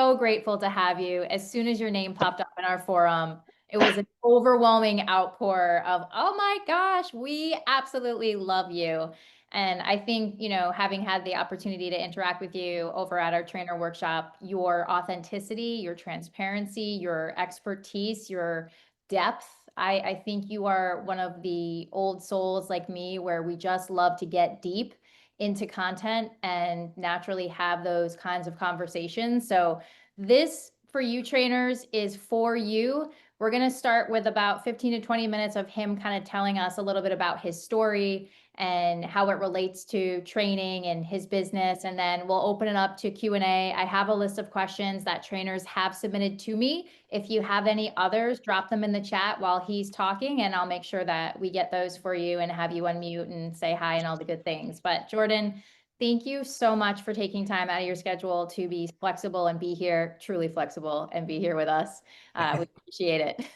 so grateful to have you. As soon as your name popped up in our forum, it was an overwhelming outpour of, oh my gosh, we absolutely love you. And I think, having had the opportunity to interact with you over at our trainer workshop, your authenticity, your transparency, your expertise, your depth, I think you are one of the old souls like me where we just love to get deep into content and naturally have those kinds of conversations. So this for you trainers is for you. We're going to start with about 15 to 20 minutes of him kind of telling us a little bit about his story and how it relates to training and his business. And then we'll open it up to Q&A. I have a list of questions that trainers have submitted to me. If you have any others, drop them in the chat while he's talking, and I'll make sure that we get those for you and have you unmute and say hi and all the good things. But Jordan, thank you so much for taking time out of your schedule to be flexible and be here, truly flexible, and be here with us. We appreciate it.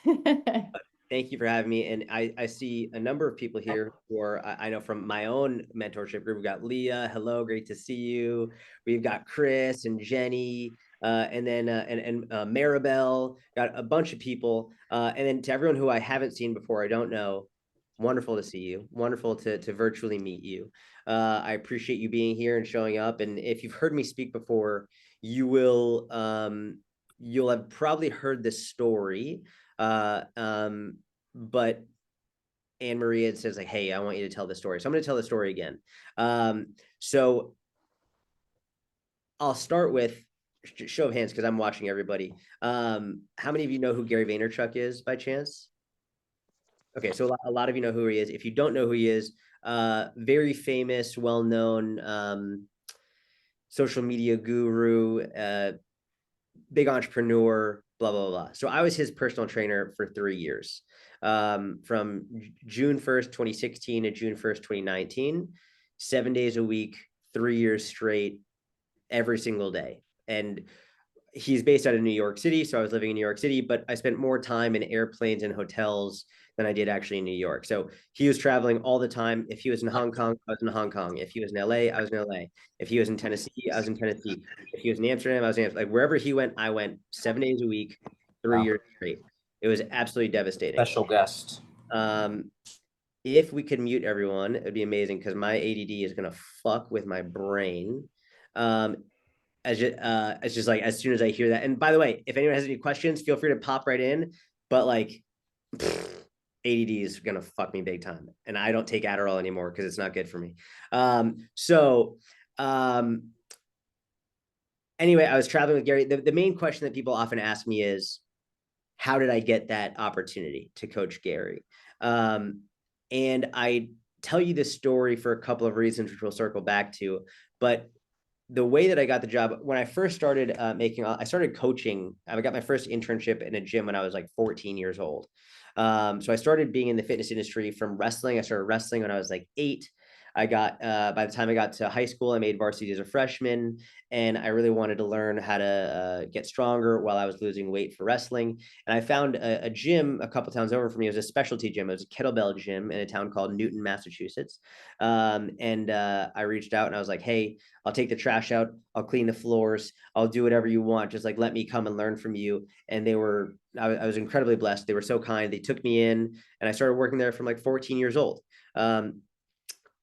Thank you for having me. And I see a number of people here who are, I know from my own mentorship group. We've got Leah. Hello, great to see you. We've got Chris and Jenny, and then Maribel. Got a bunch of people. And then to everyone who I haven't seen before, I don't know. Wonderful to see you. Wonderful to virtually meet you. I appreciate you being here and showing up. And if you've heard me speak before, you'll have probably heard this story. But Anne Maria says like, hey, I want you to tell the story. So I'm going to tell the story again. So I'll start with show of hands because I'm watching everybody. How many of you know who Gary Vaynerchuk is by chance? Okay, so a lot of you know who he is. If you don't know who he is, very famous, well-known social media guru, big entrepreneur, blah, blah, blah. So I was his personal trainer for 3 years, from June 1st, 2016 to June 1st, 2019, 7 days a week, 3 years straight, every single day. And he's based out of New York City. So I was living in New York City, but I spent more time in airplanes and hotels than I did actually in New York. So he was traveling all the time. If he was in Hong Kong, I was in Hong Kong. If he was in LA, I was in LA. If he was in Tennessee, I was in Tennessee. If he was in Amsterdam, I was in Amsterdam. Like wherever he went, I went 7 days a week, 3 years straight. It was absolutely devastating. Special guest. If we could mute everyone, it'd be amazing because my ADD is gonna fuck with my brain. It's just like as soon as I hear that. And by the way, if anyone has any questions, feel free to pop right in. But like, ADD is gonna fuck me big time, and I don't take Adderall anymore because it's not good for me. Anyway, I was traveling with Gary. The main question that people often ask me is, how did I get that opportunity to coach Gary? And I tell you this story for a couple of reasons, which we'll circle back to. But the way that I got the job, when I first started I started coaching. I got my first internship in a gym when I was like 14 years old. So I started being in the fitness industry from wrestling. I started wrestling when I was like 8. By the time I got to high school, I made varsity as a freshman, and I really wanted to learn how to get stronger while I was losing weight for wrestling. And I found a gym a couple towns over from me. It was a specialty gym. It was a kettlebell gym in a town called Newton, Massachusetts. I reached out and I was like, hey, I'll take the trash out. I'll clean the floors. I'll do whatever you want. Just like, let me come and learn from you. And I was incredibly blessed. They were so kind. They took me in, and I started working there from like 14 years old.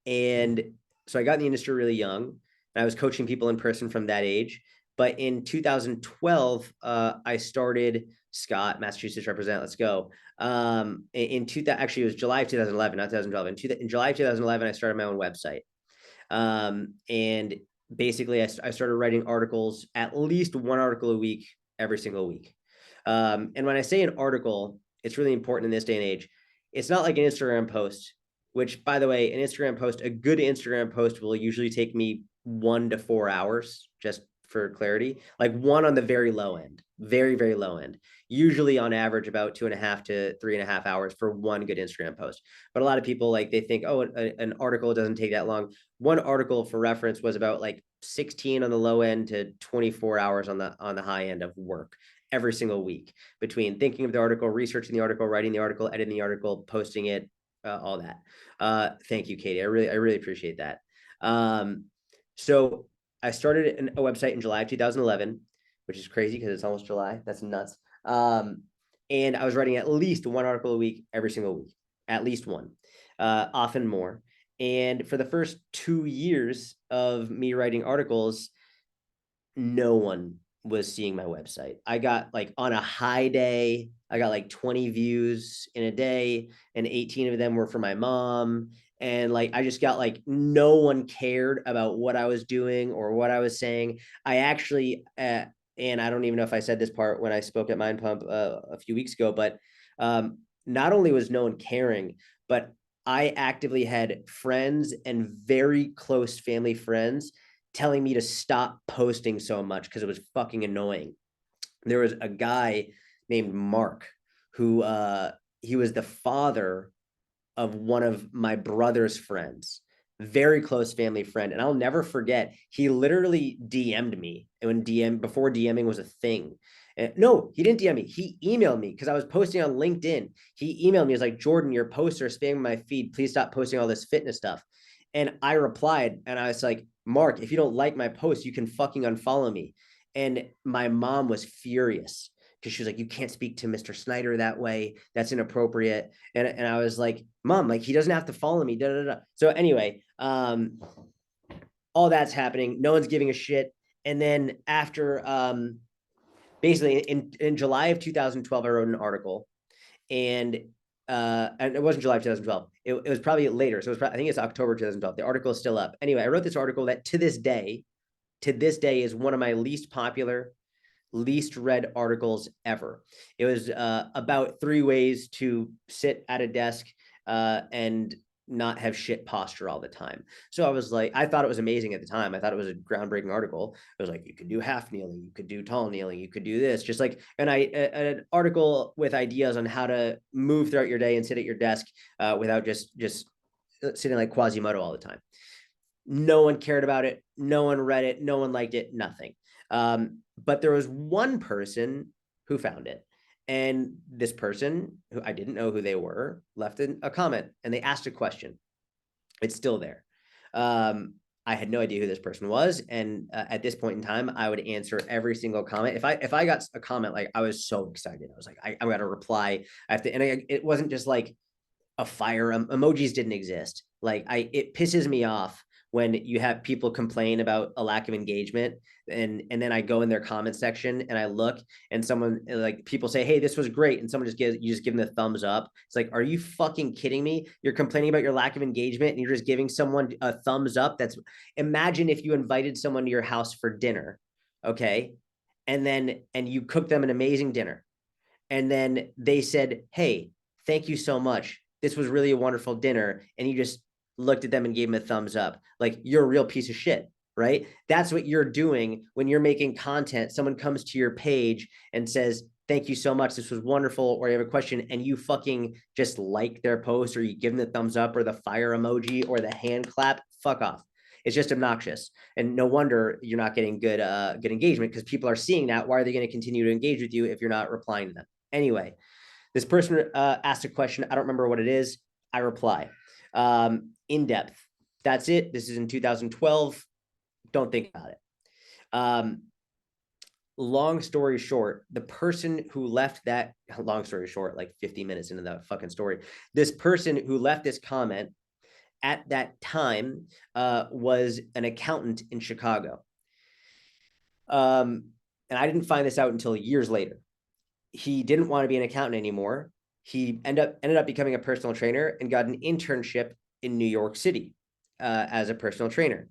And so I got in the industry really young, and I was coaching people in person from that age. But in 2012, I started Scott, Massachusetts represent. Let's go. Actually, it was July of 2011, not 2012. In July of 2011, I started my own website. And basically, I started writing articles, at least one article a week, every single week. And when I say an article, it's really important in this day and age. It's not like an Instagram post, which, by the way, a good Instagram post will usually take me 1 to 4 hours, just for clarity, like one on the very low end, very, very low end, usually on average about 2.5 to 3.5 hours for one good Instagram post. But a lot of people, like, they think, oh, an article doesn't take that long. One article, for reference, was about like 16 on the low end to 24 hours on the high end of work every single week, between thinking of the article, researching the article, writing the article, editing the article, posting it, all that. Thank you, Katie. I really appreciate that. So I started a website in July of 2011. which is crazy because it's almost July. That's nuts. And I was writing at least one article a week every single week, at least one, often more. And for the first 2 years of me writing articles, no one was seeing my website. I got like on a high day, I got like 20 views in a day, and 18 of them were for my mom. And like, I just got like, no one cared about what I was doing or what I was saying. I actually, and I don't even know if I said this part when I spoke at Mind Pump a few weeks ago, but not only was no one caring, but I actively had friends and very close family friends telling me to stop posting so much because it was fucking annoying. There was a guy named Mark who he was the father of one of my brother's friends, very close family friend. And I'll never forget, he literally DM'd me when before DMing was a thing. No, he didn't DM me. He emailed me because I was posting on LinkedIn. He emailed me. He was like, Jordan, your posts are spamming my feed. Please stop posting all this fitness stuff. And I replied and I was like, Mark, if you don't like my post, you can fucking unfollow me. And my mom was furious because she was like, you can't speak to Mr. Snyder that way. That's inappropriate. And I was like, Mom, like he doesn't have to follow me. Da, da, da. So anyway, all that's happening. No one's giving a shit. And then after basically in July of 2012, I wrote an article, and it wasn't July 2012. It was probably later. So it was I think it's October 2012. The article is still up. Anyway, I wrote this article that to this day is one of my least popular, least read articles ever. It was about 3 ways to sit at a desk and not have shit posture all the time. So I was like, I thought it was amazing at the time. I thought it was a groundbreaking article. It was like, you could do half kneeling, you could do tall kneeling, you could do this, just like, and an article with ideas on how to move throughout your day and sit at your desk without just sitting like Quasimodo all the time. No one cared about it. No one read it. No one liked it. Nothing. But there was one person who found it. And this person, who I didn't know who they were, left a comment and they asked a question. It's still there. I had no idea who this person was. And at this point in time, I would answer every single comment. If I got a comment, like I was so excited. I was like, I got to reply. I have to, and it wasn't just like a fire. Emojis didn't exist. Like it pisses me off when you have people complain about a lack of engagement, and then I go in their comment section and I look, and someone, like, people say, hey, this was great, and someone just give them the thumbs up. It's like, are you fucking kidding me? You're complaining about your lack of engagement and you're just giving someone a thumbs up. That's, imagine if you invited someone to your house for dinner, okay, and you cook them an amazing dinner, and then they said, hey, thank you so much, this was really a wonderful dinner, and you just looked at them and gave them a thumbs up. Like, you're a real piece of shit, right? That's what you're doing when you're making content. Someone comes to your page and says, thank you so much, this was wonderful, or you have a question, and you fucking just like their post, or you give them the thumbs up or the fire emoji or the hand clap. Fuck off. It's just obnoxious, and no wonder you're not getting good engagement, because people are seeing that. Why are they going to continue to engage with you if you're not replying to them? Anyway, this person asked a question. I don't remember what it is. I reply in depth. That's it. This is in 2012. Don't think about it. Long story short, the person who left that, long story short, like 50 minutes into that fucking story, this person who left this comment at that time was an accountant in Chicago. And I didn't find this out until years later. He didn't want to be an accountant anymore. He ended up becoming a personal trainer and got an internship in New York City as a personal trainer.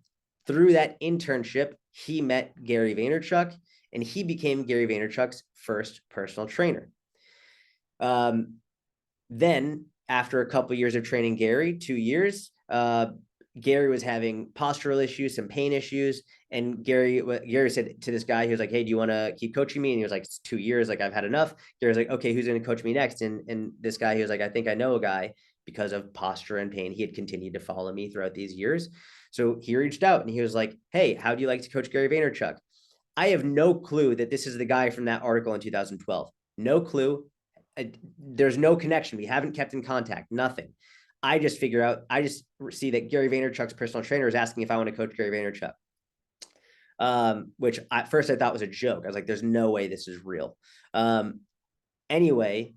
Through that internship, he met Gary Vaynerchuk, and he became Gary Vaynerchuk's first personal trainer. Then, after a couple of years of training Gary, 2 years, Gary was having postural issues, some pain issues, and Gary said to this guy, he was like, hey, do you want to keep coaching me? And he was like, it's 2 years, like I've had enough. Gary was like, okay, who's going to coach me next? And this guy, he was like, I think I know a guy, because of posture and pain. He had continued to follow me throughout these years. So he reached out and he was like, hey, how do you like to coach Gary Vaynerchuk? I have no clue that this is the guy from that article in 2012. No clue. There's no connection. We haven't kept in contact, nothing. I just see that Gary Vaynerchuk's personal trainer is asking if I want to coach Gary Vaynerchuk. which at first I thought was a joke. I was like, there's no way this is real. Anyway,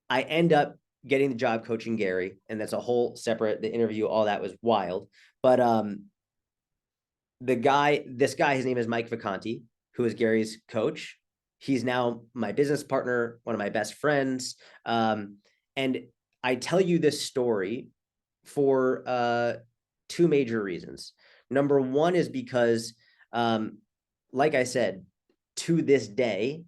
I end up getting the job coaching Gary, and that's a whole separate, the interview, all that was wild. But this guy, his name is Mike Vacanti, who is Gary's coach. He's now my business partner, one of my best friends. And I tell you this story for two major reasons. Number one is because, like I said, to this day,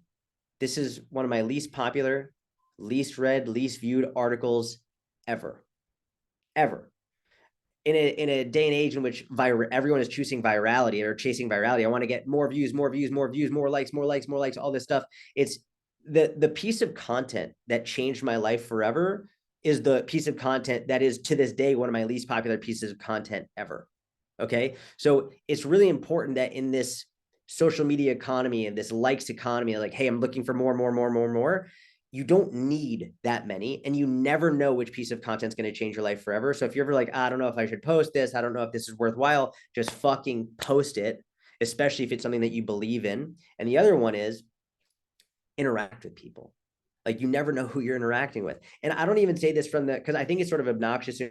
this is one of my least popular, least read, least viewed articles ever. In a day and age in which everyone is chasing virality, I want to get more views, more likes, all this stuff. It's the piece of content that changed my life forever is the piece of content that is to this day one of my least popular pieces of content ever. Okay, so it's really important that in this social media economy and this likes economy, like, hey, I'm looking for more. You don't need that many, and you never know which piece of content is going to change your life forever. So if you're ever like, I don't know if I should post this, I don't know if this is worthwhile, just fucking post it, especially if it's something that you believe in. And the other one is interact with people. Like, you never know who you're interacting with. And I don't even say this because I think it's sort of obnoxious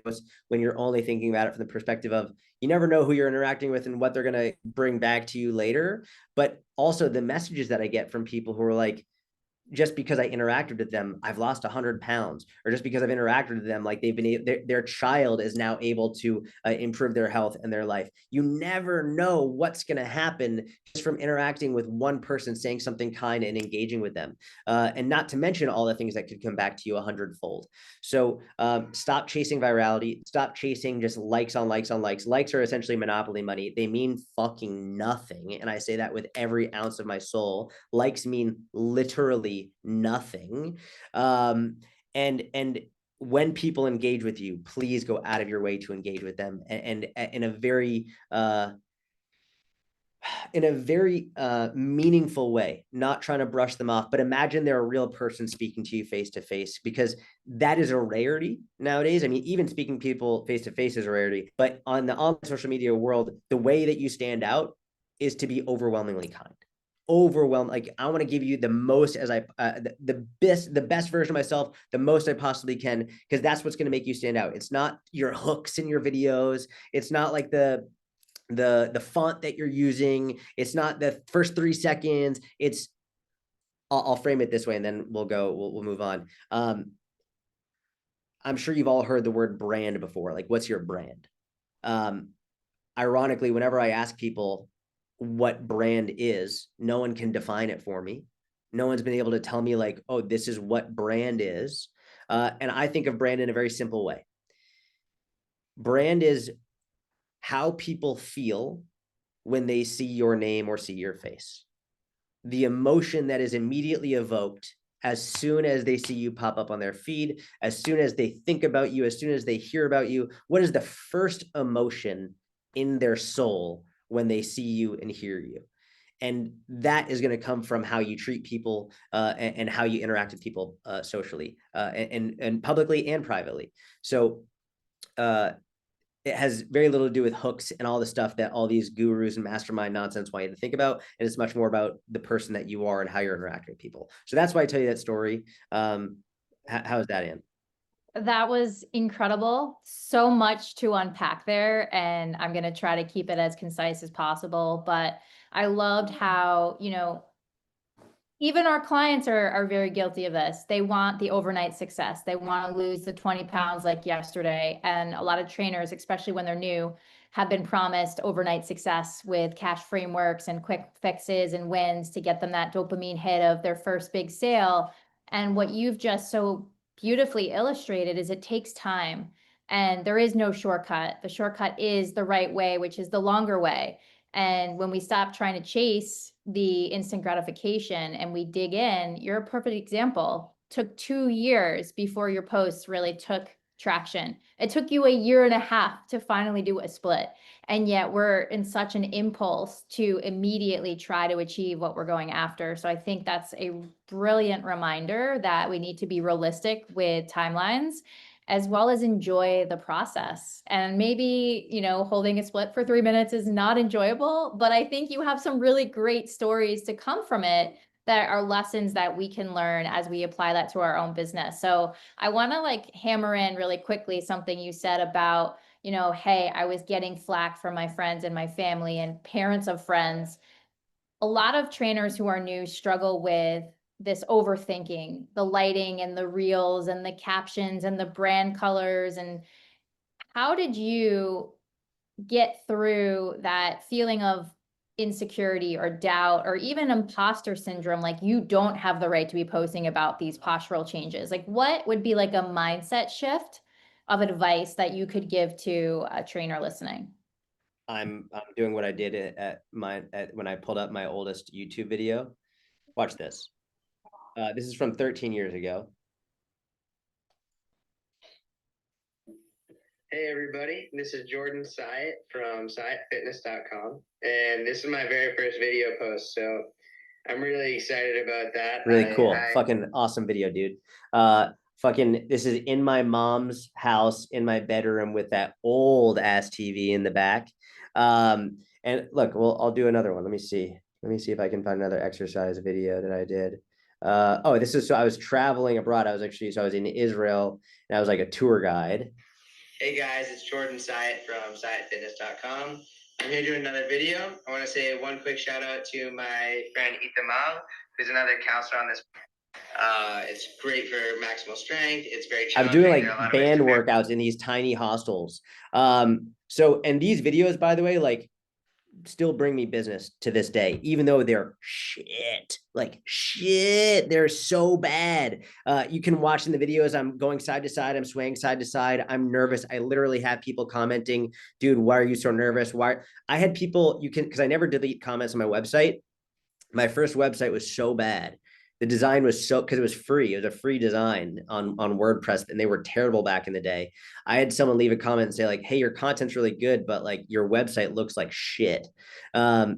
when you're only thinking about it from the perspective of you never know who you're interacting with and what they're going to bring back to you later. But also the messages that I get from people who are like, just because I interacted with them, I've lost 100 pounds, or just because I've interacted with them, like their child is now able to improve their health and their life. You never know what's going to happen just from interacting with one person, saying something kind and engaging with them. And not to mention all the things that could come back to you 100-fold. So stop chasing virality. Stop chasing just likes on likes on likes. Likes are essentially monopoly money. They mean fucking nothing. And I say that with every ounce of my soul. Likes mean literally nothing. And when people engage with you, please go out of your way to engage with them, and in a very meaningful way, not trying to brush them off, but imagine they're a real person speaking to you face to face, because that is a rarity nowadays. I mean, even speaking to people face to face is a rarity, but on the online social media world, the way that you stand out is to be overwhelmingly kind. Like, I want to give you the most as the best version of myself, the most I possibly can, because that's what's going to make you stand out. It's not your hooks in your videos. It's not like the font that you're using. It's not the first 3 seconds. It's I'll frame it this way, and then we'll move on. I'm sure you've all heard the word brand before. Like, what's your brand? Ironically, whenever I ask people what brand is, no one can define it for me. No one's been able to tell me like, oh, this is what brand is. And I think of brand in a very simple way. Brand is how people feel when they see your name or see your face. The emotion that is immediately evoked as soon as they see you pop up on their feed, as soon as they think about you, as soon as they hear about you. What is the first emotion in their soul when they see you and hear you? And that is going to come from how you treat people and how you interact with people socially and publicly and privately. So it has very little to do with hooks and all the stuff that all these gurus and mastermind nonsense want you to think about. And it's much more about the person that you are and how you're interacting with people. So that's why I tell you that story. How's that, Ann? That was incredible. So much to unpack there, and I'm going to try to keep it as concise as possible. But I loved how, even our clients are very guilty of this. They want the overnight success. They want to lose the 20 pounds like yesterday. And a lot of trainers, especially when they're new, have been promised overnight success with cash frameworks and quick fixes and wins to get them that dopamine hit of their first big sale. And what you've just so beautifully illustrated is it takes time, and there is no shortcut. The shortcut is the right way, which is the longer way. And when we stop trying to chase the instant gratification and we dig in, you're a perfect example. Took 2 years before your posts really took traction. It took you a year and a half to finally do a split. And yet we're in such an impulse to immediately try to achieve what we're going after. So I think that's a brilliant reminder that we need to be realistic with timelines as well as enjoy the process. And maybe, holding a split for 3 minutes is not enjoyable, but I think you have some really great stories to come from it that are lessons that we can learn as we apply that to our own business. So I want to like hammer in really quickly something you said about, hey, I was getting flack from my friends and my family and parents of friends. A lot of trainers who are new struggle with this overthinking, the lighting and the reels and the captions and the brand colors. And how did you get through that feeling of insecurity or doubt or even imposter syndrome? Like you don't have the right to be posting about these postural changes. Like what would be like a mindset shift of advice that you could give to a trainer listening? I'm doing what I did when I pulled up my oldest YouTube video. Watch this. This is from 13 years ago. Hey everybody, this is Jordan Syatt from SyattFitness.com, and this is my very first video post, so I'm really excited about that. Really cool. Fucking awesome video, dude. Fucking this is in my mom's house in my bedroom with that old ass TV in the back. And look, well, I'll do another one. Let me see. Let me see if I can find another exercise video that I did. Oh, this is so I was traveling abroad. I was in Israel and I was like a tour guide. Hey guys, it's Jordan Syatt from SyattFitness.com. I'm here doing another video. I want to say one quick shout out to my friend Itamal, who's another counselor on this. It's great for maximal strength. It's very challenging. I'm doing like band workouts in these tiny hostels. And these videos, by the way, like still bring me business to this day, even though they're shit, like shit. They're so bad. You can watch in the videos. I'm going side to side. I'm swaying side to side. I'm nervous. I literally have people commenting, dude, why are you so nervous? Why? I had people, because I never delete comments on my website. My first website was so bad. The design was because it was free. It was a free design on WordPress, and they were terrible back in the day. I had someone leave a comment and say like, "Hey, your content's really good, but like your website looks like shit,"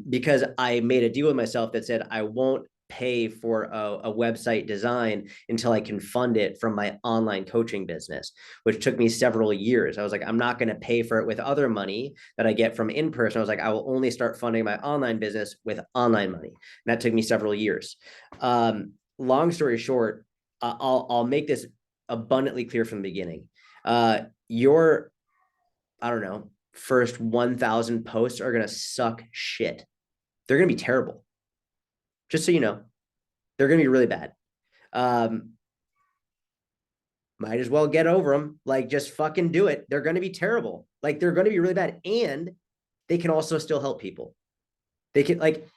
because I made a deal with myself that said I won't pay for a website design until I can fund it from my online coaching business, which took me several years. I was like, I'm not going to pay for it with other money that I get from in person. I was like, I will only start funding my online business with online money. And that took me several years. Long story short, I'll make this abundantly clear from the beginning. Your, I don't know, first 1,000 posts are going to suck shit. They're going to be terrible. Just so you know, they're going to be really bad. Might as well get over them. Like, just fucking do it. They're going to be terrible. Like, they're going to be really bad. And they can also still help people. They can, like,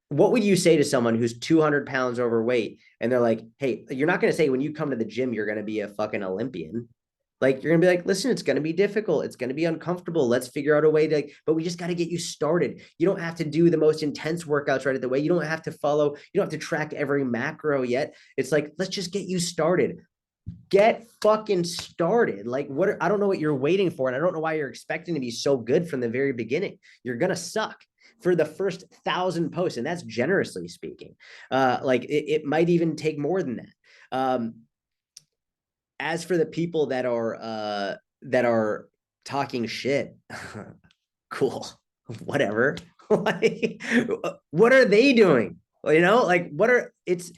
what would you say to someone who's 200 pounds overweight and they're like, hey, you're not going to say when you come to the gym, you're going to be a fucking Olympian. Like, you're going to be like, listen, it's going to be difficult. It's going to be uncomfortable. Let's figure out a way to, but we just got to get you started. You don't have to do the most intense workouts right at the way. You don't have to follow, you don't have to track every macro yet. It's like, let's just get you started. Get fucking started. Like, I don't know what you're waiting for. And I don't know why you're expecting to be so good from the very beginning. You're going to suck for the first 1,000 posts. And that's generously speaking. Like it might even take more than that. As for the people that are talking shit, cool, whatever. Like, what are they doing? Like it's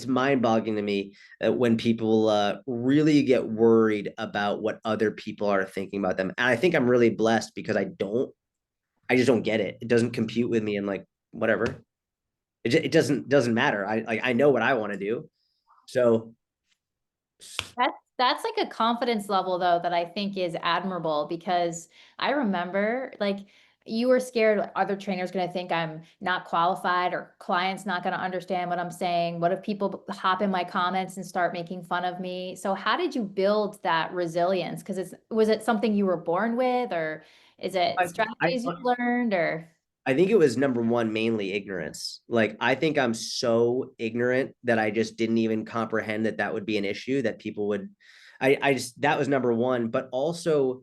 mind-boggling to me when people really get worried about what other people are thinking about them. And I think I'm really blessed because I just don't get it. It doesn't compute with me, and like whatever. It doesn't matter. I know what I want to do. So That's like a confidence level though that I think is admirable, because I remember like you were scared other trainers going to think I'm not qualified or clients not going to understand what I'm saying. What if people hop in my comments and start making fun of me? So how did you build that resilience? Because was it something you were born with, or is it strategies you learned, or? I think it was number one, mainly ignorance. Like, I think I'm so ignorant that I just didn't even comprehend that would be an issue that people would, that was number one. But also,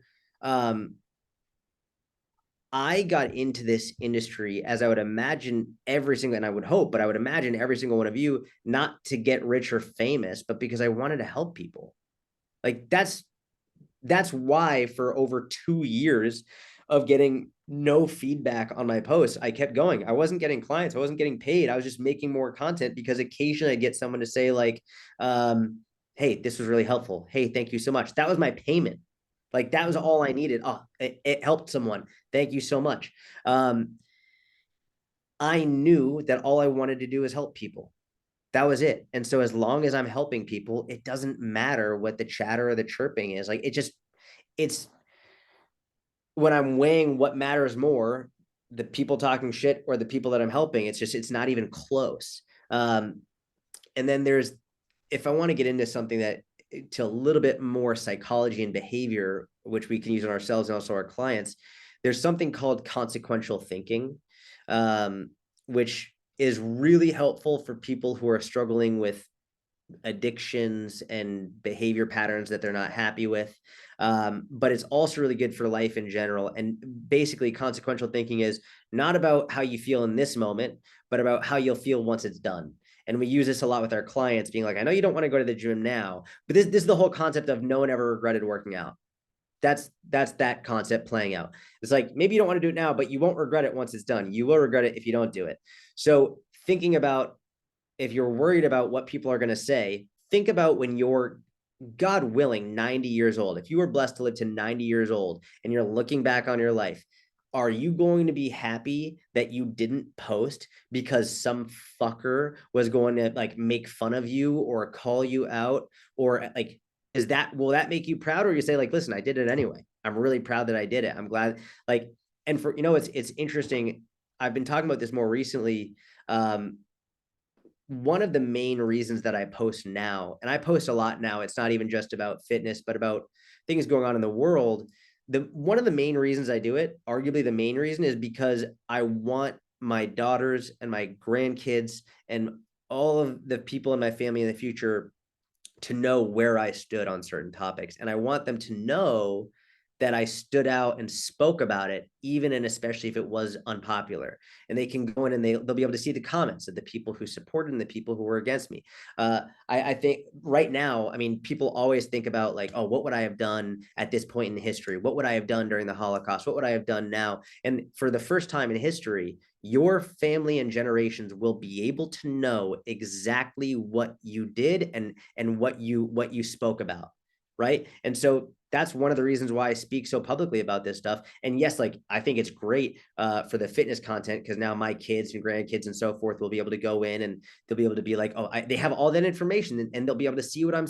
I got into this industry as I would imagine and I would hope, but I would imagine every single one of you, not to get rich or famous, but because I wanted to help people. Like that's why for over 2 years of getting no feedback on my posts, I kept going. I wasn't getting clients. I wasn't getting paid. I was just making more content because occasionally I get someone to say like, hey, this was really helpful. Hey, thank you so much. That was my payment. Like that was all I needed. Oh, it helped someone. Thank you so much. I knew that all I wanted to do is help people. That was it. And so as long as I'm helping people, it doesn't matter what the chatter or the chirping is. Like it's when I'm weighing what matters more, the people talking shit or the people that I'm helping, it's not even close. And then if I want to get into something that to a little bit more psychology and behavior, which we can use on ourselves and also our clients, there's something called consequential thinking, which is really helpful for people who are struggling with addictions and behavior patterns that they're not happy with. But it's also really good for life in general. And basically, consequential thinking is not about how you feel in this moment, but about how you'll feel once it's done. And we use this a lot with our clients, being like, I know you don't want to go to the gym now, but this is the whole concept of no one ever regretted working out. That's that concept playing out. It's like maybe you don't want to do it now, but you won't regret it once it's done. You will regret it if you don't do it. So thinking about if you're worried about what people are going to say, think about when you're, God willing, 90 years old. If you were blessed to live to 90 years old and you're looking back on your life, are you going to be happy that you didn't post because some fucker was going to like make fun of you or call you out? Or like, will that make you proud? Or you say like, listen, I did it anyway. I'm really proud that I did it. I'm glad. Like, and for, it's interesting. I've been talking about this more recently. One of the main reasons that I post now, and I post a lot now, it's not even just about fitness, but about things going on in the world. One of the main reasons I do it, arguably the main reason, is because I want my daughters and my grandkids and all of the people in my family in the future to know where I stood on certain topics. And I want them to know that I stood out and spoke about it, even and especially if it was unpopular. And they can go in and they'll be able to see the comments of the people who supported and the people who were against me. I think right now, I mean, people always think about like, oh, what would I have done at this point in history? What would I have done during the Holocaust? What would I have done now? And for the first time in history, your family and generations will be able to know exactly what you did and what you spoke about, right? And so that's one of the reasons why I speak so publicly about this stuff. And yes, like I think it's great for the fitness content because now my kids and grandkids and so forth will be able to go in and they'll be able to be like, oh, they have all that information and they'll be able to see what I'm.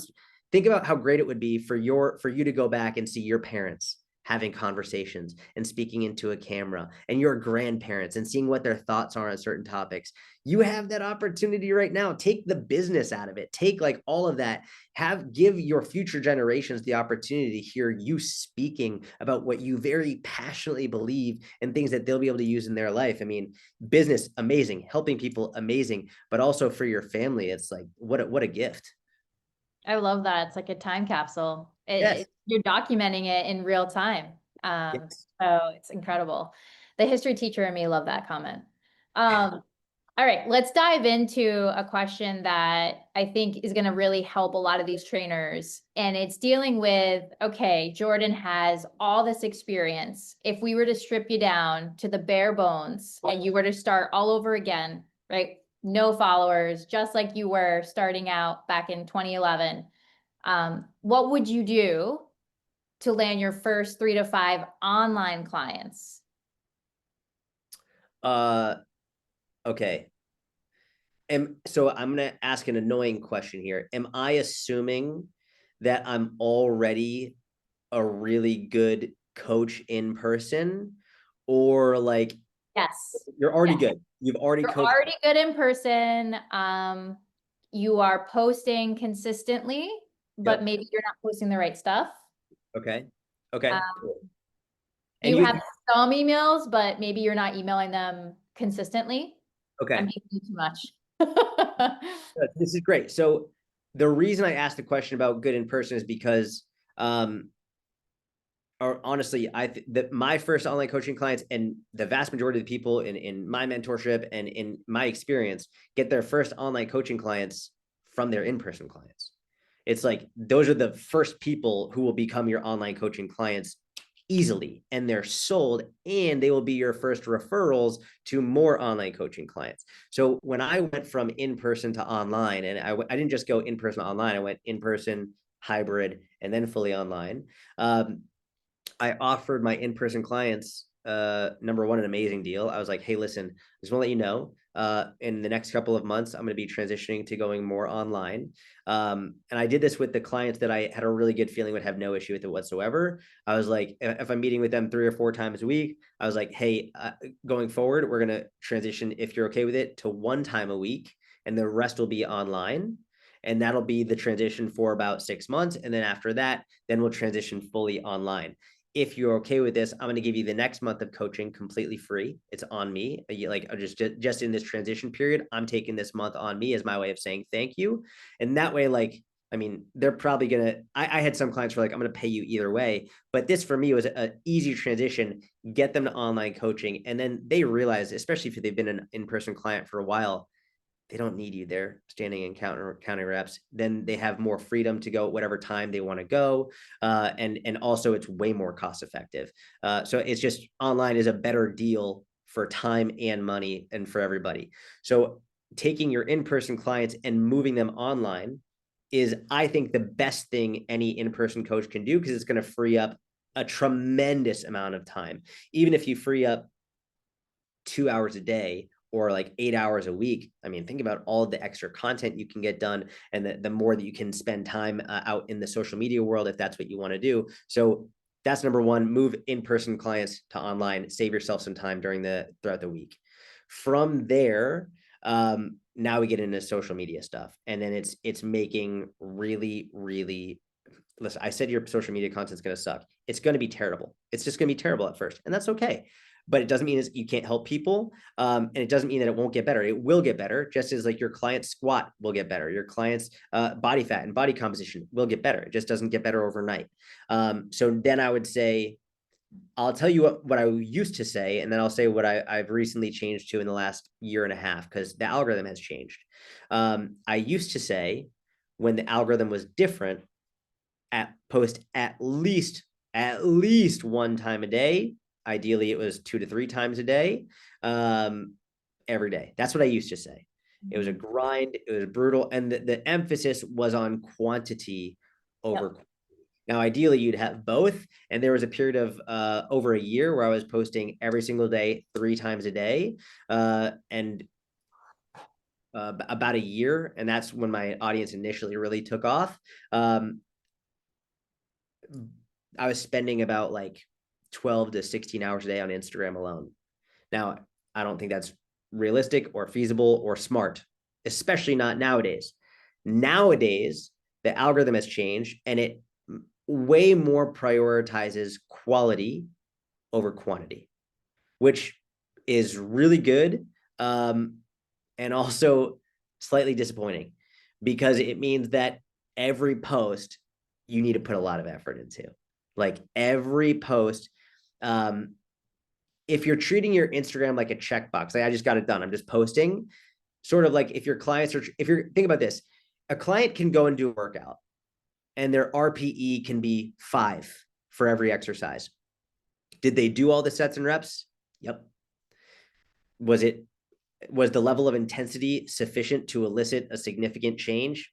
Think about how great it would be for you to go back and see your parents having conversations and speaking into a camera and your grandparents and seeing what their thoughts are on certain topics. You have that opportunity right now. Take the business out of it. Take like all of that. Give your future generations the opportunity to hear you speaking about what you very passionately believe and things that they'll be able to use in their life. I mean, business, amazing. Helping people, amazing. But also for your family, it's like, what a gift. I love that. It's like a time capsule. Yes. You're documenting it in real time. Yes. So it's incredible. The history teacher in me love that comment. All right, let's dive into a question that I think is going to really help a lot of these trainers. And it's dealing with, okay, Jordan has all this experience. If we were to strip you down to the bare bones and you were to start all over again, right? No followers, just like you were starting out back in 2011. What would you do to land your first 3 to 5 online clients? Okay. So I'm going to ask an annoying question here. Am I assuming that I'm already a really good coach in person, or like Yes. you're already Yes. good? You've already You're coached. already good in person. You are posting consistently, but Yep. maybe you're not posting the right stuff. Okay. Okay. Um, And you you, have some emails, but maybe you're not emailing them consistently. I'm okay. giving you too much. This is great. So the reason I asked the question about good in person is because, or honestly, that my first online coaching clients and the vast majority of the people in my mentorship and in my experience get their first online coaching clients from their in-person clients. It's like those are the first people who will become your online coaching clients easily, and they're sold, and they will be your first referrals to more online coaching clients. So when I went from in-person to online, and I didn't just go in-person to online, I went in-person, hybrid, and then fully online. I offered my in-person clients, number one, an amazing deal. I was like, hey, listen, I just want to let you know, in the next couple of months, I'm going to be transitioning to going more online. And I did this with the clients that I had a really good feeling would have no issue with it whatsoever. I was like, if I'm meeting with them 3 or 4 times a week, I was like, hey, going forward, we're going to transition, if you're okay with it, to 1 time a week, and the rest will be online. And that'll be the transition for about 6 months. And then after that, then we'll transition fully online. If you're okay with this, I'm going to give you the next month of coaching completely free. It's on me. Like, just in this transition period, I'm taking this month on me as my way of saying thank you. And that way, like, I mean, they're probably going to, I had some clients who were like, I'm going to pay you either way. But this for me was an easy transition, get them to online coaching. And then they realize, especially if they've been an in-person client for a while, they don't need you there standing and counting reps. Then they have more freedom to go whatever time they want to go. And also it's way more cost effective. So it's just, online is a better deal for time and money and for everybody. So taking your in-person clients and moving them online is, I think, the best thing any in-person coach can do, because it's going to free up a tremendous amount of time. Even if you free up 2 hours a day or like 8 hours a week, I mean, think about all the extra content you can get done, and the more that you can spend time out in the social media world, if that's what you want to do. So that's number one: move in-person clients to online, save yourself some time throughout the week. From there, now we get into social media stuff, and then it's making really, listen, I said your social media content is going to suck. It's going to be terrible. It's just going to be terrible at first, and that's okay. But it doesn't mean you can't help people. And it doesn't mean that it won't get better. It will get better, just as like your client's squat will get better. Your client's body fat and body composition will get better. It just doesn't get better overnight. So then I would say, I'll tell you what I used to say, and then I'll say what I've recently changed to in the last year and a half, because the algorithm has changed. I used to say, when the algorithm was different, post at least 1 time a day. Ideally, it was 2 to 3 times a day, every day. That's what I used to say. It was a grind. It was brutal. And the emphasis was on quantity over quality. Now, ideally, you'd have both. And there was a period of over a year where I was posting every single day, 3 times a day. And about a year. And that's when my audience initially really took off. I was spending about like 12 to 16 hours a day on Instagram alone. Now, I don't think that's realistic or feasible or smart, especially not nowadays. Nowadays, the algorithm has changed, and it way more prioritizes quality over quantity, which is really good, and also slightly disappointing, because it means that every post you need to put a lot of effort into. Like, every post, if you're treating your Instagram like a checkbox, like, I just got it done, I'm just posting, sort of like, if your clients are, if you're, think about this, a client can go and do a workout, and their RPE can be 5 for every exercise. Did they do all the sets and reps? Yep. Was the level of intensity sufficient to elicit a significant change?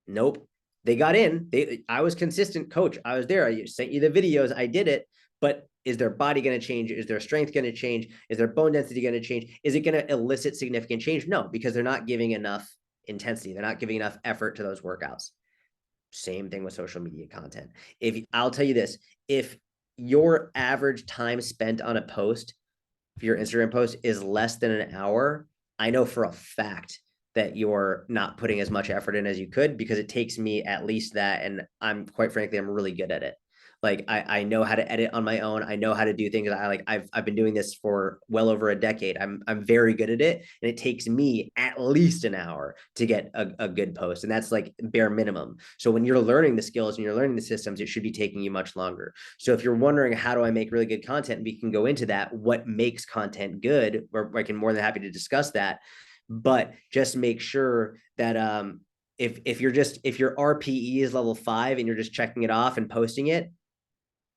Nope. They got in. I was consistent, coach. I was there. I sent you the videos. I did it. But is their body going to change? Is their strength going to change? Is their bone density going to change? Is it going to elicit significant change? No, because they're not giving enough intensity. They're not giving enough effort to those workouts. Same thing with social media content. If I'll tell you this, if your average time spent on a post, if your Instagram post is less than an hour, I know for a fact that you're not putting as much effort in as you could, because it takes me at least that. And I'm, quite frankly, I'm really good at it. Like, I know how to edit on my own. I know how to do things. I've been doing this for well over a decade. I'm very good at it. And it takes me at least an hour to get a good post. And that's like bare minimum. So when you're learning the skills and you're learning the systems, it should be taking you much longer. So if you're wondering, how do I make really good content, we can go into that. What makes content good? Or I can more than happy to discuss that. But just make sure that if your RPE is level 5 and you're just checking it off and posting it,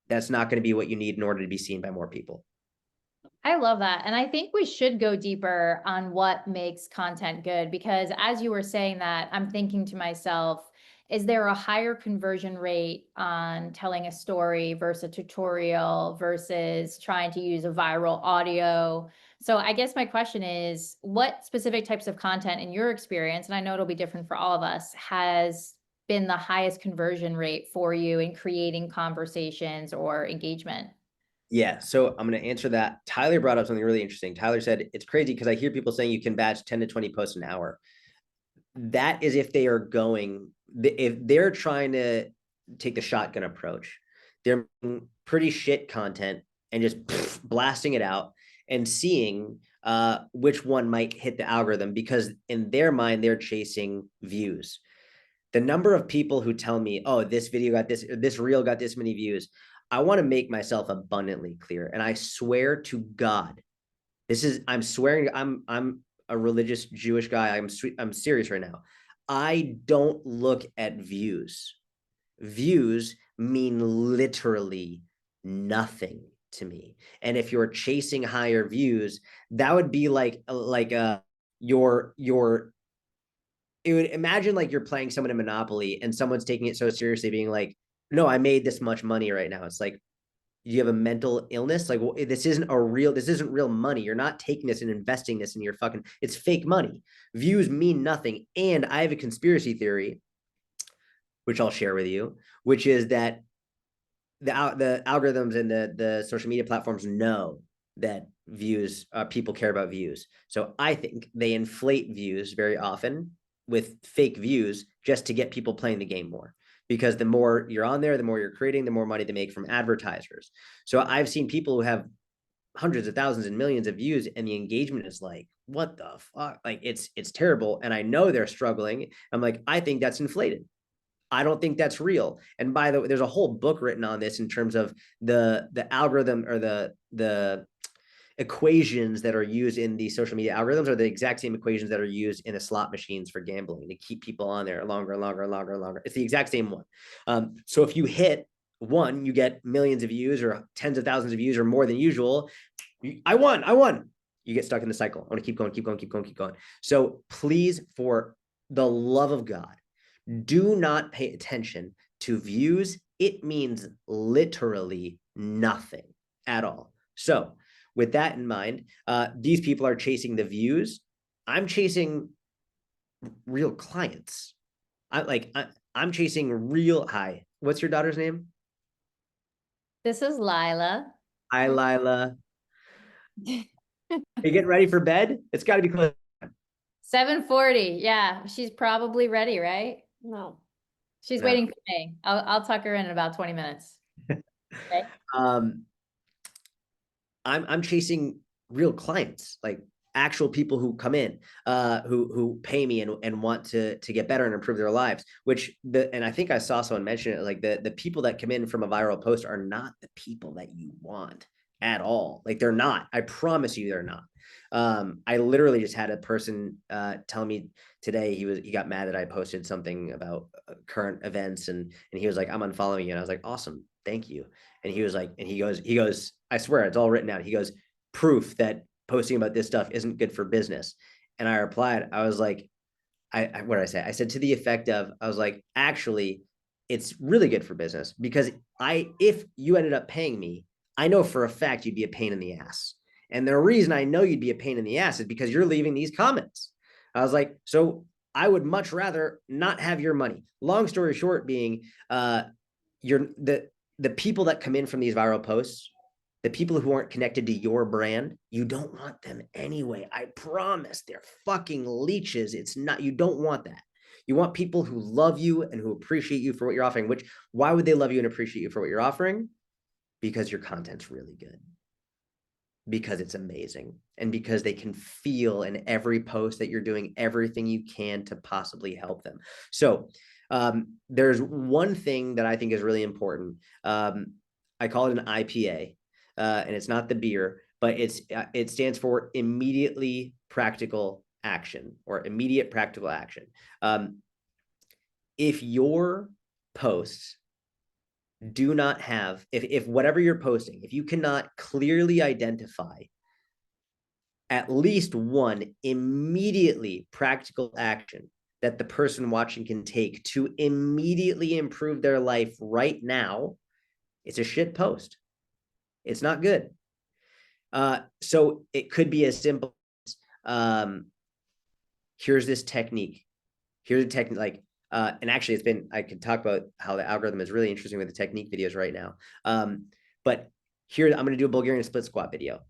that's not going to be what you need in order to be seen by more people. I love that. And I think we should go deeper on what makes content good, because as you were saying that, I'm thinking to myself, is there a higher conversion rate on telling a story versus a tutorial versus trying to use a viral audio? So I guess my question is, what specific types of content in your experience, and I know it'll be different for all of us, has been the highest conversion rate for you in creating conversations or engagement? Yeah, so I'm going to answer that. Tyler brought up something really interesting. Tyler said, it's crazy because I hear people saying you can batch 10 to 20 posts an hour. That is if they are going, if they're trying to take the shotgun approach, they're pretty shit content and just blasting it out and seeing which one might hit the algorithm, because in their mind, they're chasing views. The number of people who tell me, oh, this video got this, or this reel got this many views, I want to make myself abundantly clear. And I swear to God, I'm swearing, I'm a religious Jewish guy. I'm serious right now. I don't look at views. Views mean literally nothing to me. And if you're chasing higher views, that would be like your it would, imagine like you're playing someone in Monopoly and someone's taking it so seriously, being like, no, I made this much money right now. It's like, you have a mental illness. Like, well, this isn't real money. You're not taking this and investing this in your fucking, it's fake money. Views mean nothing. And I have a conspiracy theory, which I'll share with you, which is that the algorithms and the social media platforms know that views, people care about views. So I think they inflate views very often with fake views just to get people playing the game more, because the more you're on there, the more you're creating, the more money they make from advertisers. So I've seen people who have hundreds of thousands and millions of views, and the engagement is like, what the fuck? Like, it's terrible. And I know they're struggling. I'm like, I think that's inflated. I don't think that's real. And by the way, there's a whole book written on this in terms of the algorithm, or the equations that are used in the social media algorithms are the exact same equations that are used in the slot machines for gambling to keep people on there longer and longer and longer and longer. It's the exact same one. So if you hit one, you get millions of views or tens of thousands of views or more than usual. I won. You get stuck in the cycle. I want to keep going, keep going, keep going, keep going. So please, for the love of God, do not pay attention to views. It means literally nothing at all. So with that in mind, these people are chasing the views. I'm chasing real clients. I'm chasing real. Hi, what's your daughter's name? This is Lila. Hi, Lila. Are you getting ready for bed? It's got to be close. 7:40. Yeah, she's probably ready, right? No. She's No. waiting for me. I'll tuck her in about 20 minutes. Okay. I'm chasing real clients, like actual people who come in, who pay me and want to get better and improve their lives. And I think I saw someone mention it, like the people that come in from a viral post are not the people that you want at all. Like, they're not. I promise you, they're not. I literally just had a person tell me today, he got mad that I posted something about current events, and he was like, I'm unfollowing you. And I was like, awesome, thank you. And he was like, and he goes, I swear it's all written out. He goes, proof that posting about this stuff isn't good for business. And I replied, I was like, what did I say? I said to the effect of, I was like, actually, it's really good for business, because if you ended up paying me, I know for a fact you'd be a pain in the ass. And the reason I know you'd be a pain in the ass is because you're leaving these comments. I was like, so I would much rather not have your money. Long story short being, the people that come in from these viral posts, the people who aren't connected to your brand, you don't want them anyway. I promise. They're fucking leeches. It's not, you don't want that. You want people who love you and who appreciate you for what you're offering. Which, why would they love you and appreciate you for what you're offering? Because your content's really good, because it's amazing, and because they can feel in every post that you're doing everything you can to possibly help them. So there's one thing that I think is really important. I call it an IPA, and it's not the beer, but it stands for immediately practical action, or immediate practical action. if your posts do not have, if whatever you're posting, if you cannot clearly identify at least one immediately practical action that the person watching can take to immediately improve their life right now, it's a shit post. It's not good. So it could be as simple as, here's this technique. Here's a technique, like, and actually I could talk about how the algorithm is really interesting with the technique videos right now. But here, I'm going to do a Bulgarian split squat video.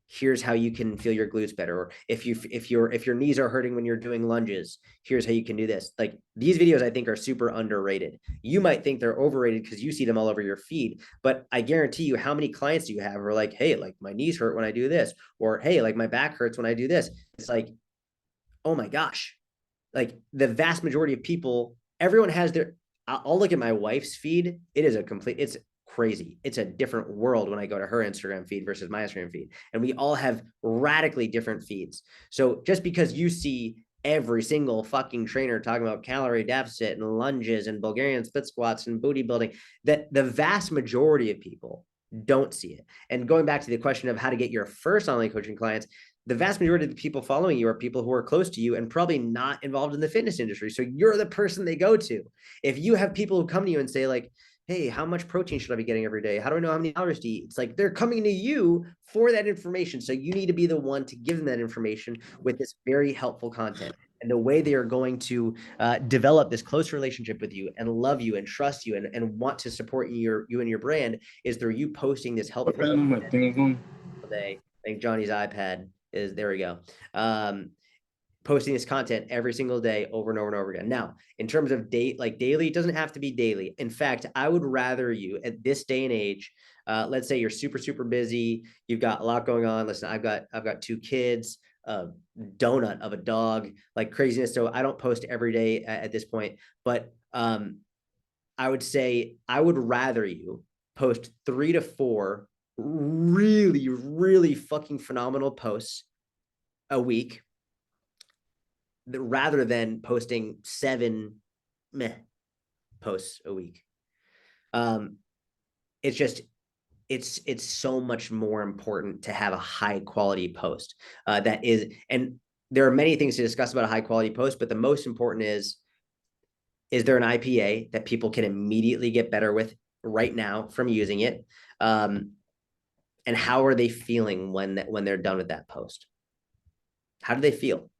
Here's how you can feel your glutes better. Or if your knees are hurting when you're doing lunges, here's how you can do this. Like, these videos I think are super underrated. You might think they're overrated because you see them all over your feed, but I guarantee you, how many clients do you have who are like, hey, like my knees hurt when I do this, or hey, like my back hurts when I do this. It's like, oh my gosh, like the vast majority of people, everyone has their, I'll look at my wife's feed. It's crazy. It's a different world when I go to her Instagram feed versus my Instagram feed. And we all have radically different feeds. So just because you see every single fucking trainer talking about calorie deficit and lunges and Bulgarian split squats and booty building, that the vast majority of people don't see it. And going back to the question of how to get your first online coaching clients, the vast majority of the people following you are people who are close to you and probably not involved in the fitness industry. So you're the person they go to. If you have people who come to you and say like, hey, how much protein should I be getting every day? How do I know how many calories to eat? It's like they're coming to you for that information. So you need to be the one to give them that information with this very helpful content. And the way they are going to develop this close relationship with you and love you and trust you and want to support you and your brand is through you posting this helpful day. I think Johnny's iPad is, there we go. Posting this content every single day over and over and over again. Now, in terms of daily, it doesn't have to be daily. In fact, I would rather you at this day and age, let's say you're super, super busy. You've got a lot going on. Listen, I've got 2 kids, a donut of a dog, like craziness. So I don't post every day at this point, but I would say I would rather you post 3 to 4 really, really fucking phenomenal posts a week rather than posting 7 meh posts a week. It's just, it's so much more important to have a high quality post that is, and there are many things to discuss about a high quality post, but the most important is there an IPA that people can immediately get better with right now from using it? And how are they feeling when they're done with that post? How do they feel?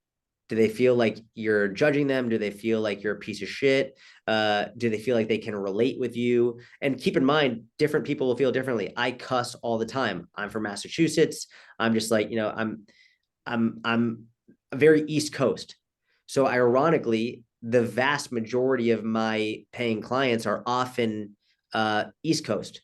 Do they feel like you're judging them? Do they feel like you're a piece of shit? Do they feel like they can relate with you? And keep in mind, different people will feel differently. I cuss all the time. I'm from Massachusetts. I'm just like, I'm very East Coast. So ironically, the vast majority of my paying clients are often East Coast,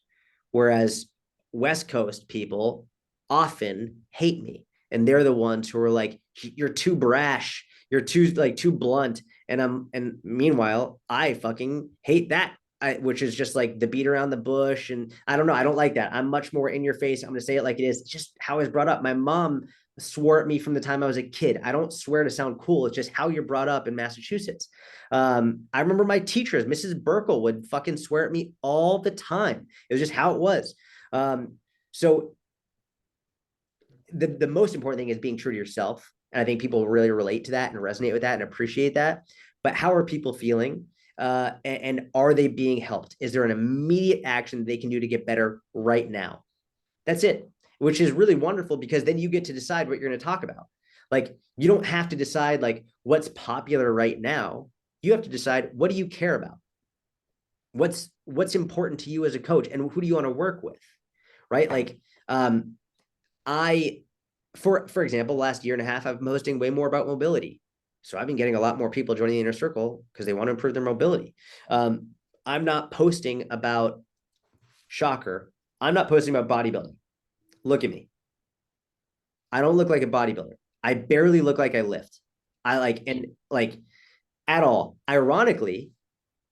whereas West Coast people often hate me. And they're the ones who are like, you're too brash, you're too blunt. And meanwhile, I fucking hate that. Which is just like the beat around the bush. And I don't know. I don't like that. I'm much more in your face. I'm going to say it like it is. It's just how I was brought up. My mom swore at me from the time I was a kid. I don't swear to sound cool. It's just how you're brought up in Massachusetts. I remember my teachers, Mrs. Burkle, would fucking swear at me all the time. It was just how it was. So the most important thing is being true to yourself. And I think people really relate to that and resonate with that and appreciate that. But how are people feeling? And are they being helped? Is there an immediate action they can do to get better right now? That's it, which is really wonderful because then you get to decide what you're going to talk about. Like, you don't have to decide like what's popular right now. You have to decide, what do you care about? What's important to you as a coach, and who do you want to work with? Right? Like, for example, last year and a half, I've been posting way more about mobility. So I've been getting a lot more people joining the inner circle because they want to improve their mobility. I'm not posting about, shocker, I'm not posting about bodybuilding. Look at me. I don't look like a bodybuilder. I barely look like I lift. At all. Ironically,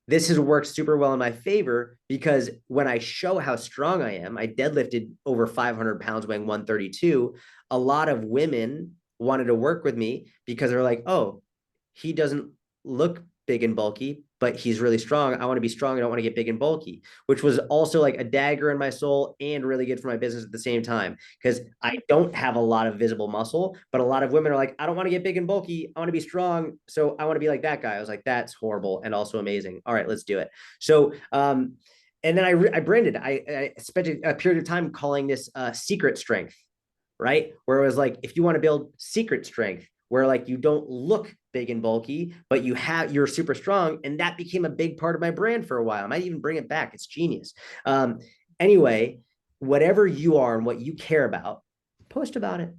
this has worked super well in my favor because when I show how strong I am, I deadlifted over 500 pounds weighing 132. A lot of women wanted to work with me because they're like, oh, he doesn't look big and bulky, but he's really strong. I want to be strong. I don't want to get big and bulky, which was also like a dagger in my soul and really good for my business at the same time. Because I don't have a lot of visible muscle, but a lot of women are like, I don't want to get big and bulky. I want to be strong. So I want to be like that guy. I was like, that's horrible and also amazing. All right, let's do it. So, and then I branded, I spent a period of time calling this secret strength, right? Where it was like, if you want to build secret strength, where like you don't look big and bulky, but you're super strong. And that became a big part of my brand for a while. I might even bring it back. It's genius. Anyway, whatever you are and what you care about, post about it.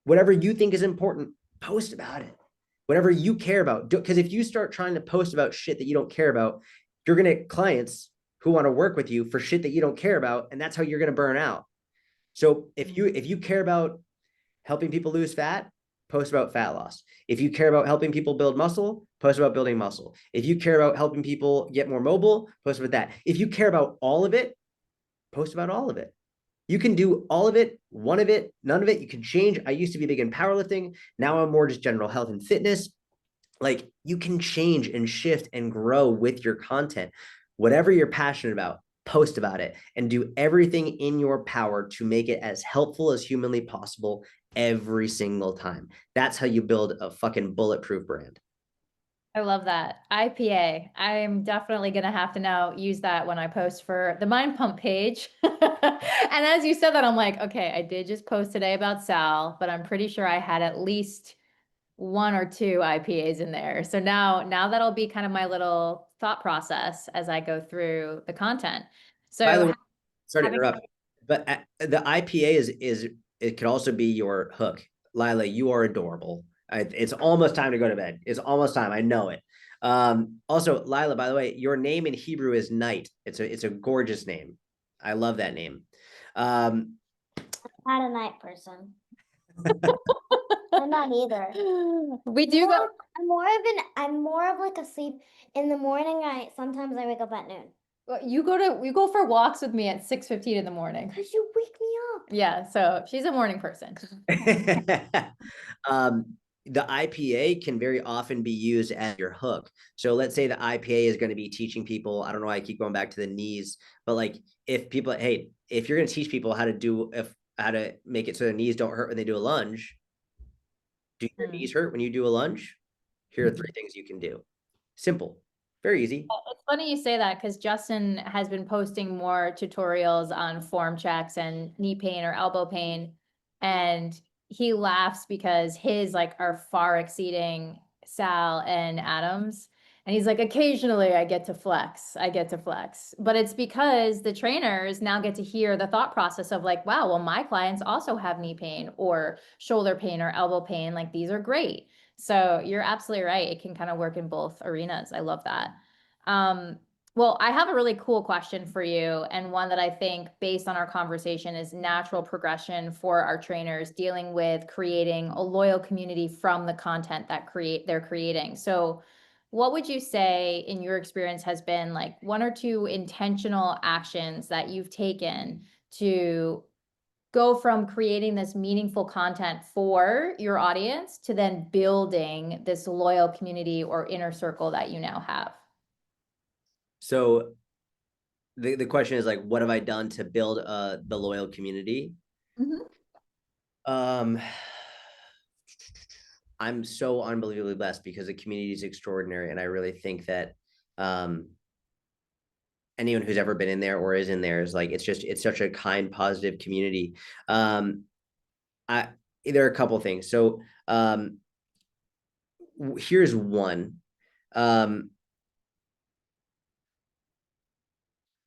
Whatever you think is important, post about it. Whatever you care about. Because if you start trying to post about shit that you don't care about, you're going to get clients who want to work with you for shit that you don't care about. And that's how you're going to burn out. So if you care about helping people lose fat, post about fat loss. If you care about helping people build muscle, post about building muscle. If you care about helping people get more mobile, post about that. If you care about all of it, post about all of it. You can do all of it, one of it, none of it. You can change. I used to be big in powerlifting. Now I'm more just general health and fitness. Like you can change and shift and grow with your content. Whatever you're passionate about, post about it and do everything in your power to make it as helpful as humanly possible every single time. That's how you build a fucking bulletproof brand. I love that. IPA. I'm definitely going to have to now use that when I post for the Mind Pump page. And as you said that, I'm like, okay, I did just post today about Sal, but I'm pretty sure I had at least one or two IPAs in there. So now that'll be kind of my little thought process as I go through the content. By the So way, sorry to having, interrupt, but the IPA is it could also be your hook. Lila, you are adorable. It's almost time to go to bed. It's almost time. I know it. Also, Lila, by the way, your name in Hebrew is Night. It's a gorgeous name. I love that name. Not a night person. I'm not either. we do go. I'm more of like a sleep in the morning. Sometimes I wake up at noon. You go for walks with me at 6:15 in the morning. Because you wake me up. Yeah, so she's a morning person. The IPA can very often be used as your hook. So let's say the IPA is going to be teaching people, I don't know why I keep going back to the knees, but like if people, hey, if you're going to teach people how to make it so their knees don't hurt when they do a lunge, do your knees hurt when you do a lunge? Here are 3 things you can do. Simple, very easy. It's funny you say that because Justin has been posting more tutorials on form checks and knee pain or elbow pain. And he laughs because his like are far exceeding Sal and Adam's. And he's like, occasionally I get to flex. But it's because the trainers now get to hear the thought process of like, wow, well, my clients also have knee pain or shoulder pain or elbow pain. Like these are great. So you're absolutely right. It can kind of work in both arenas. I love that. Well, I have a really cool question for you, and one that I think, based on our conversation, is natural progression for our trainers dealing with creating a loyal community from the content that they're creating. So, what would you say, in your experience, has been like 1 or 2 intentional actions that you've taken to go from creating this meaningful content for your audience to then building this loyal community or inner circle that you now have? So the question is like, what have I done to build the loyal community? Mm-hmm. I'm so unbelievably blessed because the community is extraordinary, and I really think that anyone who's ever been in there or is in there is like, it's such a kind, positive community. There are a couple things. So here's one.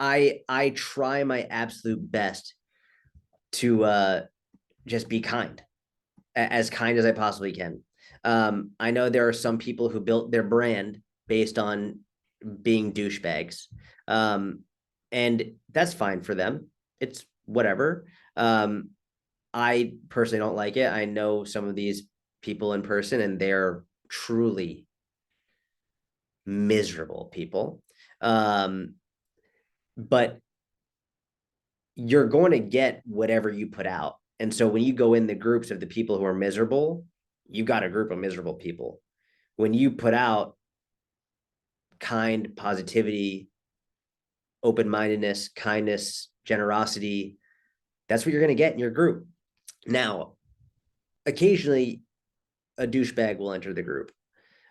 I try my absolute best to just be kind, as kind as I possibly can. I know there are some people who built their brand based on being douchebags. And that's fine for them. It's whatever. I personally don't like it. I know some of these people in person, and they're truly miserable people. But you're going to get whatever you put out. And so when you go in the groups of the people who are miserable, you got a group of miserable people. When you put out kind, positivity, open-mindedness, kindness, generosity. That's what you're going to get in your group. Now, occasionally a douchebag will enter the group.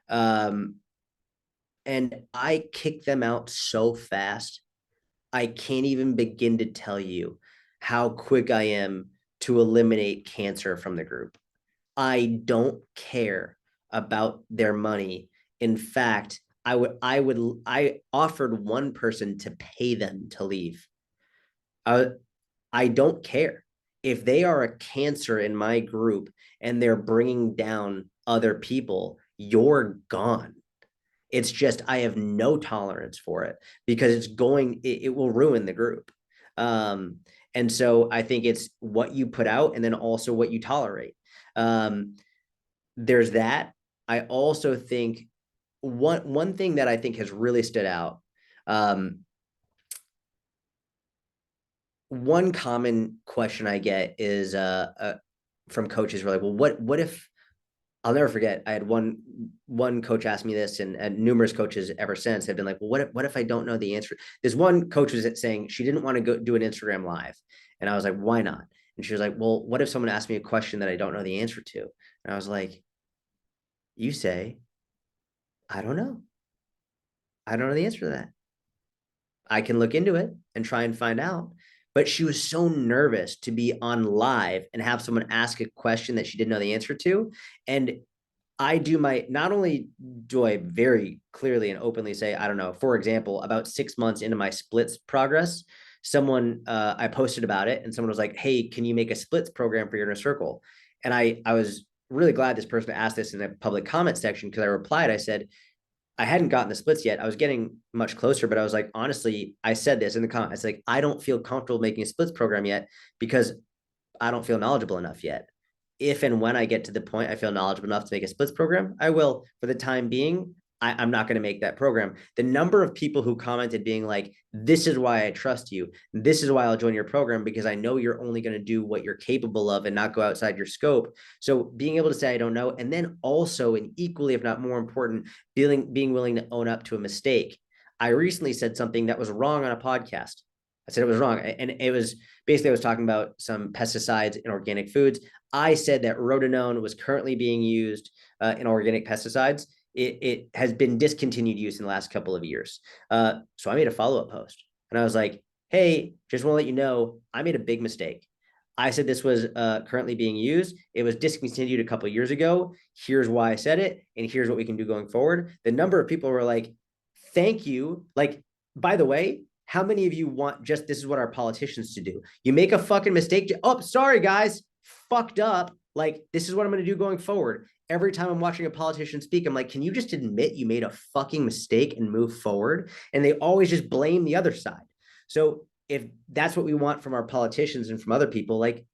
And I kick them out so fast. I can't even begin to tell you how quick I am to eliminate cancer from the group. I don't care about their money. In fact, I offered one person to pay them to leave. I don't care if they are a cancer in my group and they're bringing down other people. You're gone. It's just I have no tolerance for it because it will ruin the group. And so I think it's what you put out and then also what you tolerate. There's that. I also think one thing that I think has really stood out. One common question I get is from coaches who are like, well, what if I'll never forget. I had one coach ask me this, and numerous coaches ever since have been like, well, what if I don't know the answer? This one coach was saying she didn't want to go do an Instagram live. And I was like, why not? And she was like, well, what if someone asked me a question that I don't know the answer to? And I was like, you say, I don't know. I don't know the answer to that. I can look into it and try and find out. But she was so nervous to be on live and have someone ask a question that she didn't know the answer to. And not only do I very clearly and openly say, I don't know, for example, about 6 months into my splits progress, I posted about it and someone was like, hey, can you make a splits program for your inner circle? And I was really glad this person asked this in the public comment section because I replied, I said, I hadn't gotten the splits yet. I was getting much closer, but I was like, honestly, I said this in the comment. I was like, I don't feel comfortable making a splits program yet because I don't feel knowledgeable enough yet. If and when I get to the point I feel knowledgeable enough to make a splits program, I will. For the time being, I'm not going to make that program. The number of people who commented being like, this is why I trust you. This is why I'll join your program because I know you're only going to do what you're capable of and not go outside your scope. So being able to say, I don't know. And then also, and equally, if not more important, being willing to own up to a mistake. I recently said something that was wrong on a podcast. I said it was wrong. And it was basically, I was talking about some pesticides in organic foods. I said that rotenone was currently being used in organic pesticides. It has been discontinued use in the last couple of years. So I made a follow-up post and I was like, hey, just want to let you know, I made a big mistake. I said this was currently being used. It was discontinued a couple of years ago. Here's why I said it. And here's what we can do going forward. The number of people were like, thank you. Like, by the way, how many of you want just this is what our politicians to do? You make a fucking mistake. Oh, sorry, guys. Fucked up. Like, this is what I'm going to do going forward. Every time I'm watching a politician speak, I'm like, can you just admit you made a fucking mistake and move forward? And they always just blame the other side. So if that's what we want from our politicians and from other people, like,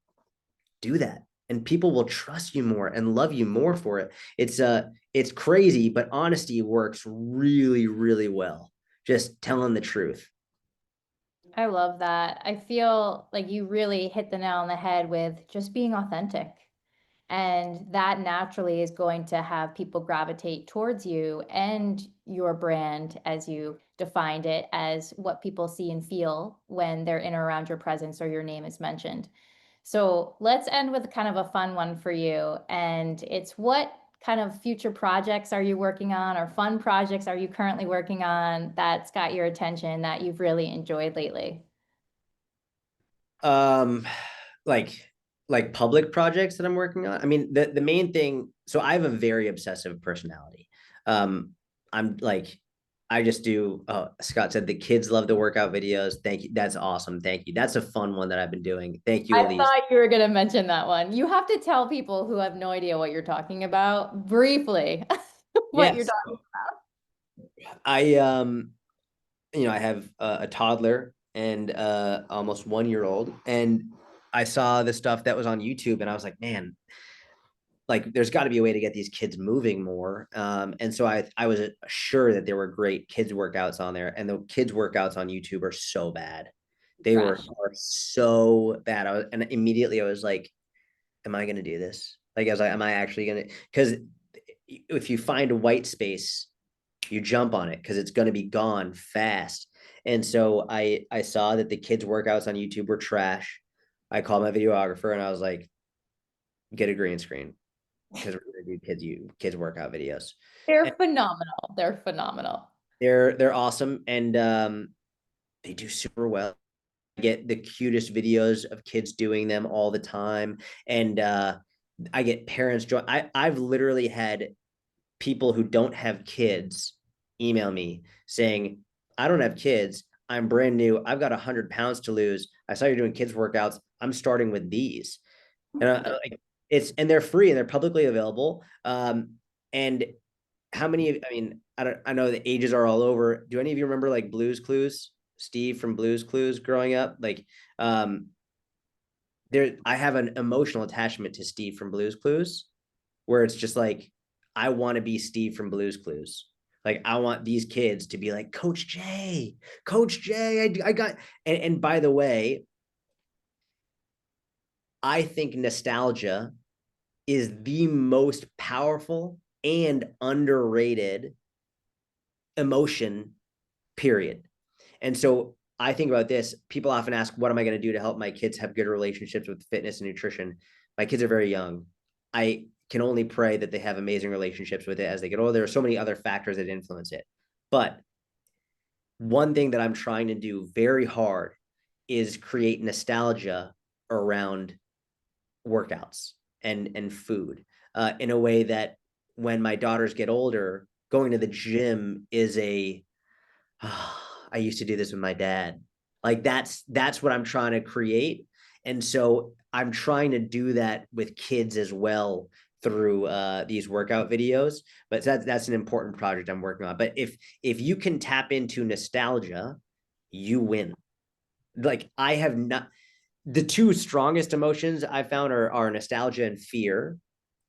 do that. And people will trust you more and love you more for it. It's crazy, but honesty works really, really well. Just telling the truth. I love that. I feel like you really hit the nail on the head with just being authentic. And that naturally is going to have people gravitate towards you and your brand as you defined it as what people see and feel when they're in or around your presence or your name is mentioned. So let's end with kind of a fun one for you. And it's what kind of future projects are you working on or fun projects are you currently working on that's got your attention that you've really enjoyed lately? Um, like public projects that I'm working on. I mean, the main thing, so I have a very obsessive personality. I'm like, I just do, Scott said the kids love the workout videos. Thank you. That's awesome. Thank you. That's a fun one that I've been doing. Thank you, I Elise. thought you were going to mention that one. You have to tell people who have no idea what you're talking about briefly what you're Yes. talking. I, I have a toddler and almost 1 year old. And I saw the stuff that was on YouTube and I was like, man, like there's got to be a way to get these kids moving more. And so I was sure that there were great kids workouts on there, and the kids workouts on YouTube are so bad. They Trash. are so bad. And immediately I was like, am I going to do this? Like, I was like, am I actually going to, because if you find a white space, you jump on it because it's going to be gone fast. And so I saw that the kids' workouts on YouTube were trash. I called my videographer and I was like, get a green screen because we're going to do kids workout videos. They're phenomenal. They're phenomenal. They're awesome, and they do super well. I get the cutest videos of kids doing them all the time, and I get parents join. I've literally had people who don't have kids email me saying, I don't have kids, I'm brand new, I've got 100 pounds to lose, I saw you're doing kids workouts, I'm starting with these. And like, and they're free and they're publicly available. And how many, I mean, I know the ages are all over. Do any of you remember like Blue's Clues? Steve from Blue's Clues growing up? Like, I have an emotional attachment to Steve from Blue's Clues, where it's just like, I want to be Steve from Blue's Clues. Like, I want these kids to be like, Coach J, I got, and by the way, I think nostalgia is the most powerful and underrated emotion, period. And so I think about this. People often ask, what am I going to do to help my kids have good relationships with fitness and nutrition? My kids are very young. I can only pray that they have amazing relationships with it as they get older. There are so many other factors that influence it. But one thing that I'm trying to do very hard is create nostalgia around workouts and food in a way that when my daughters get older, going to the gym is I used to do this with my dad. Like that's what I'm trying to create. And so I'm trying to do that with kids as well through these workout videos. But that's an important project I'm working on. But if you can tap into nostalgia, you win. Like I have not, the two strongest emotions I found are nostalgia and fear,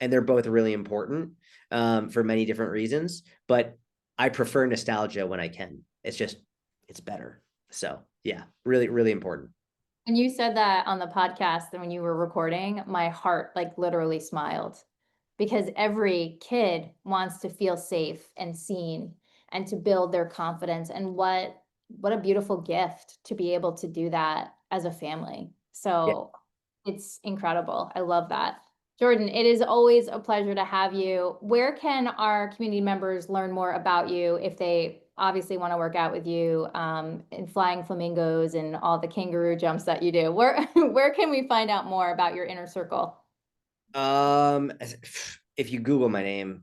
and they're both really important for many different reasons. But I prefer nostalgia when I can. It's better. So yeah, really, really important. And you said that on the podcast when you were recording, my heart like literally smiled because every kid wants to feel safe and seen and to build their confidence. And what a beautiful gift to be able to do that as a family. Yeah. So it's incredible. I love that. Jordan, it is always a pleasure to have you. Where can our community members learn more about you if they obviously want to work out with you in flying flamingos and all the kangaroo jumps that you do? Where can we find out more about your inner circle? If you Google my name,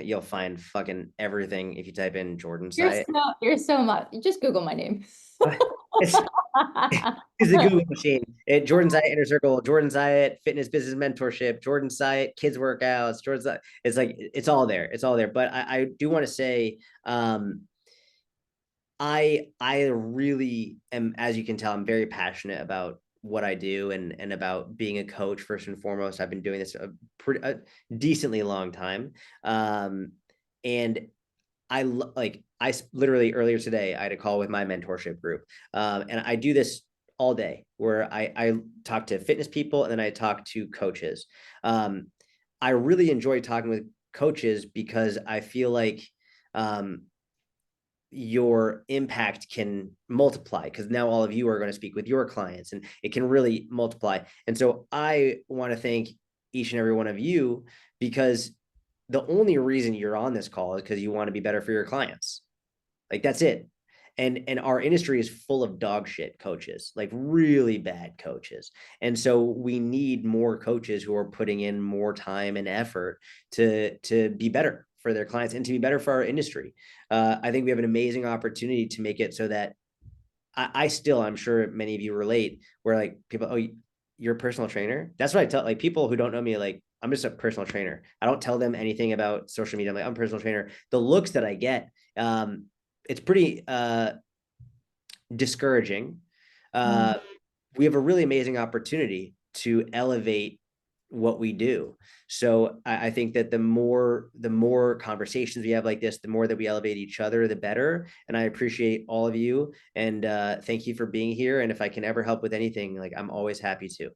you'll find fucking everything if you type in Jordan Syatt. You're so much. Just Google my name. It's is the Google machine. Jordan Syatt Inner Circle, Jordan Syatt Fitness Business Mentorship, Jordan Syatt Kids Workouts, Jordan Syatt. It's like it's all there. It's all there. But I do want to say, I really am, as you can tell, I'm very passionate about what I do and about being a coach first and foremost. I've been doing this a decently long time, and I literally earlier today I had a call with my mentorship group, and I do this all day where I talk to fitness people and then I talk to coaches. I really enjoy talking with coaches because I feel like your impact can multiply because now all of you are going to speak with your clients and it can really multiply. And so I want to thank each and every one of you because the only reason you're on this call is because you want to be better for your clients. Like that's it. And our industry is full of dog shit coaches, like really bad coaches. And so we need more coaches who are putting in more time and effort to be better for their clients and to be better for our industry. I think we have an amazing opportunity to make it so that I still, I'm sure many of you relate, where like people, oh, you're a personal trainer. That's what I tell like people who don't know me, like I'm just a personal trainer. I don't tell them anything about social media. I'm like, I'm a personal trainer. The looks that I get, it's pretty discouraging. We have a really amazing opportunity to elevate what we do. So I think that the more conversations we have like this, the more that we elevate each other, the better. And I appreciate all of you. And thank you for being here. And if I can ever help with anything, like I'm always happy to.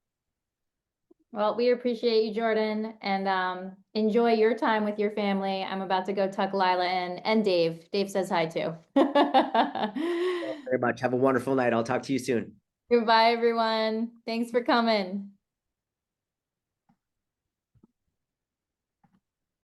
Well, we appreciate you, Jordan, and enjoy your time with your family. I'm about to go tuck Lila in, and Dave. Dave says hi too. Very much. Have a wonderful night. I'll talk to you soon. Goodbye, everyone. Thanks for coming.